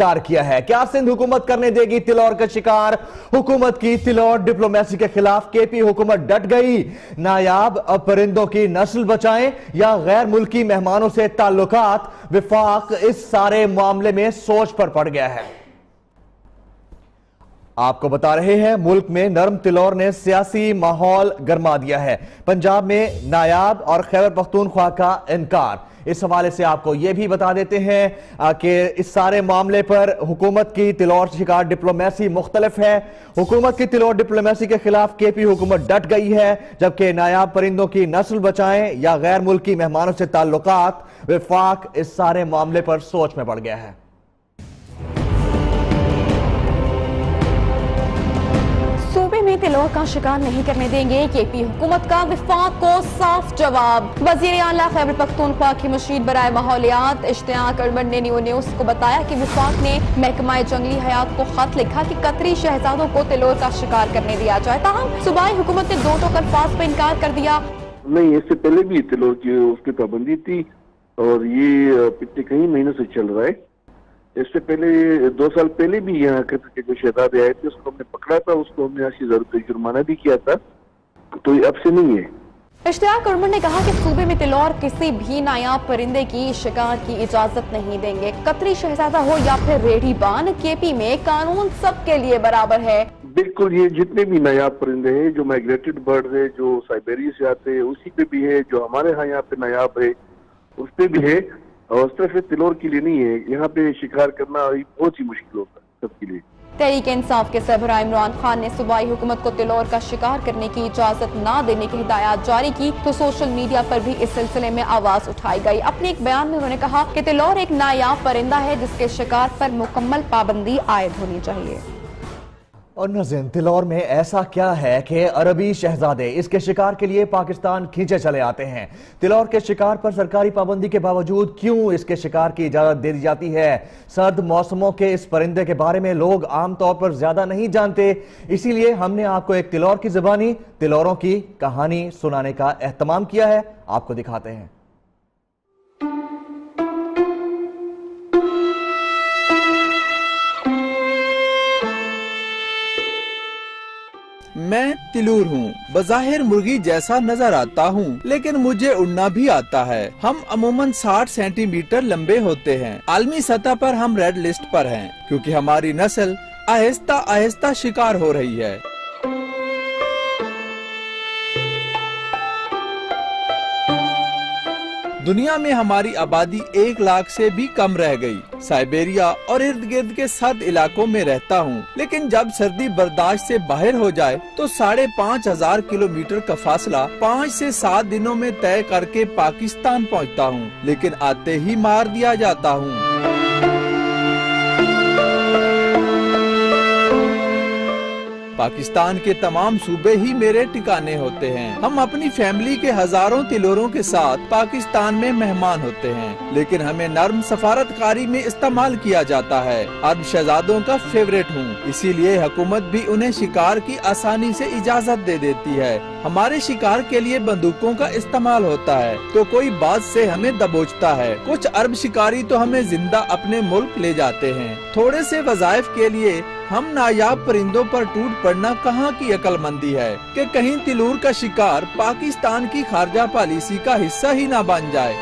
शिकार किया है। क्या सिंध हुकूमत करने देगी तिलौर का शिकार? हुकूमत की तिलौर डिप्लोमेसी के खिलाफ केपी हुकूमत डट गई। नायाब परिंदों की नस्ल बचाएं या गैर मुल्की मेहमानों से ताल्लुकात? विफाक इस सारे मामले में सोच पर पड़ गया है। आपको बता रहे हैं, मुल्क में नरम तिलौर ने सियासी माहौल गरमा दिया है। पंजाब में नायाब और खैबर पख्तूनख्वा का इनकार। इस हवाले से आपको यह भी बता देते हैं कि इस सारे मामले पर हुकूमत की तिलौर शिकार डिप्लोमेसी मुख्तलिफ है। हुकूमत की तिलौर डिप्लोमेसी के खिलाफ केपी हुकूमत डट गई है, जबकि नायाब परिंदों की नस्ल बचाएं या गैर मुल्की मेहमानों से ताल्लुकात? विफाक इस सारे मामले पर सोच में पड़ गया है। सूबे में तिलौर का शिकार नहीं करने देंगे केपी हुकूमत का विफाक को साफ जवाब। वजीर आला खैबर पख्तूनख्वा की मुशीर बराए माहौलियात इश्तियाक अरमन ने न्यूज़ को बताया कि विफाक ने महकमा जंगली हयात को खत लिखा कि कतरी शहजादों को तिलौर का शिकार करने दिया जाए। ताहम सूबाई हुकूमत ने 2 टोक अल्फाज पर इनकार कर दिया। नहीं, इससे पहले भी तिलौर की उसकी पाबंदी थी और ये पिछले कई महीनों से चल रहा है। इससे पहले 2 साल पहले भी यहाँ के जो शहजादे आए थे उसको हमने पकड़ा था, उसको हमने 80,000 रुपये जुर्माना भी किया था, तो ये अब से नहीं है। इश्तियाक अरमन ने कहा कि सूबे में तिलौर किसी भी नायाब परिंदे की शिकार की इजाजत नहीं देंगे। कतरी शहजादा हो या फिर रेढ़ीबान, केपी में कानून सबके लिए बराबर है। बिल्कुल, ये जितने भी नायाब परिंदे हैं, जो माइग्रेटेड बर्ड है, जो साइबेरिया से आते हैं, उसी पे भी है, जो हमारे यहाँ पे नायाब है उस पे भी है, और सिर्फ तिलौर के लिए नहीं है। यहाँ पे शिकार करना बहुत ही मुश्किल होता है सबके लिए। तहरीक इंसाफ के सरबराह इमरान खान ने सूबाई हुकूमत को तिलौर का शिकार करने की इजाजत न देने की हिदायत जारी की, तो सोशल मीडिया पर भी इस सिलसिले में आवाज उठाई गई। अपने एक बयान में उन्होंने कहा कि तिलौर एक नायाब परिंदा है जिसके शिकार पर मुकम्मल पाबंदी आयद होनी चाहिए। और नाज़रीन, तिलौर में ऐसा क्या है कि अरबी शहजादे इसके शिकार के लिए पाकिस्तान खींचे चले आते हैं? तिलौर के शिकार पर सरकारी पाबंदी के बावजूद क्यों इसके शिकार की इजाजत दे दी जाती है? सर्द मौसमों के इस परिंदे के बारे में लोग आमतौर पर ज्यादा नहीं जानते, इसीलिए हमने आपको एक तिलौर की ज़बानी तिलौरों की कहानी सुनाने का एहतमाम किया है। आपको दिखाते हैं। मैं तिलूर हूँ। बज़ाहिर मुर्गी जैसा नजर आता हूँ, लेकिन मुझे उड़ना भी आता है। हम अमूमन 60 सेंटीमीटर लंबे होते हैं। आलमी सतह पर हम रेड लिस्ट पर हैं, क्योंकि हमारी नस्ल आहिस्ता आहिस्ता शिकार हो रही है। दुनिया में हमारी आबादी 1 लाख से भी कम रह गई। साइबेरिया और इर्द गिर्द के सर्द इलाकों में रहता हूँ, लेकिन जब सर्दी बर्दाश्त से बाहर हो जाए तो 5,500 किलोमीटर का फासला 5 से 7 दिनों में तय करके पाकिस्तान पहुँचता हूँ, लेकिन आते ही मार दिया जाता हूँ। पाकिस्तान के तमाम सूबे ही मेरे ठिकाने होते हैं। हम अपनी फैमिली के हजारों तिलौरों के साथ पाकिस्तान में मेहमान होते हैं, लेकिन हमें नर्म सफारतकारी में इस्तेमाल किया जाता है। अरब शहजादों का फेवरेट हूँ, इसीलिए हुकूमत भी उन्हें शिकार की आसानी से इजाजत दे देती है। हमारे शिकार के लिए बंदूकों का इस्तेमाल होता है, तो कोई बात से हमें दबोचता है। कुछ अरब शिकारी तो हमें जिंदा अपने मुल्क ले जाते हैं। थोड़े से वज़ाइफ के लिए हम नायाब परिंदों पर टूट पड़ना कहाँ की अक्लमंदी है कि कहीं तिलूर का शिकार पाकिस्तान की खारजा पॉलिसी का हिस्सा ही ना बन जाए।